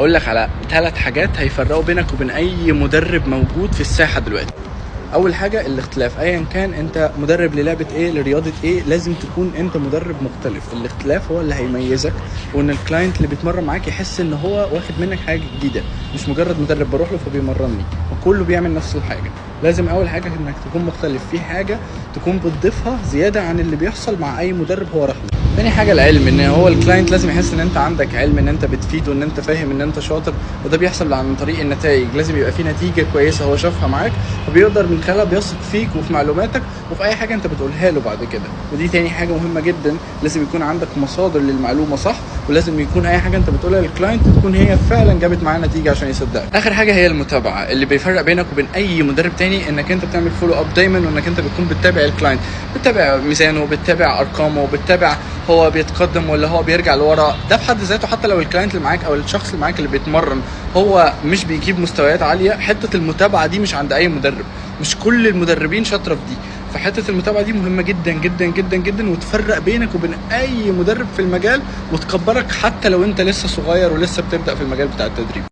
اقول لك على 3 حاجات هيفرقوا بينك وبين اي مدرب موجود في الساحه دلوقتي. اول حاجه الاختلاف، ايا كان انت مدرب للعبه ايه لرياضه ايه، لازم تكون انت مدرب مختلف. الاختلاف هو اللي هيميزك، وان الكلاينت اللي بيتمرن معاك يحس ان هو واخد منك حاجه جديده، مش مجرد مدرب بروح له فبيمرني وكله بيعمل نفس الحاجه. لازم اول حاجه انك تكون مختلف، في حاجه تكون بتضيفها زياده عن اللي بيحصل مع اي مدرب هو راح له. تاني حاجه العلم، ان هو الكلاينت لازم يحس ان انت عندك علم، ان انت بتفيده، ان انت فاهم، ان انت شاطر، وده بيحصل عن طريق النتائج. لازم يبقى في نتيجه كويسه هو شافها معاك، فبيقدر من خلالها بيثق فيك وفي معلوماتك وفي اي حاجه انت بتقولها له بعد كده. ودي تاني حاجه مهمه جدا، لازم يكون عندك مصادر للمعلومه صح، ولازم يكون اي حاجه انت بتقولها للكلاينت تكون هي فعلا جابت معاه نتيجه عشان يصدقك. اخر حاجه هي المتابعه، اللي بيفرق بينك وبين اي مدرب تاني انك انت بتعمل فولو اب دايما، وانك انت بتكون بتتابع الكلاينت، بتتابع ميزانه، بتتابع ارقامه، بتتابع هو بيتقدم ولا هو بيرجع لورا. ده في حد ذاته حتى لو الكلاينت اللي معاك او الشخص اللي معاك اللي بيتمرن هو مش بيجيب مستويات عاليه، حته المتابعه دي مش عند اي مدرب، مش كل المدربين شاطره في دي. فحته المتابعه دي مهمه جدا جدا جدا جدا، وتفرق بينك وبين اي مدرب في المجال، وتكبرك حتى لو انت لسه صغير ولسه بتبدا في المجال بتاع التدريب.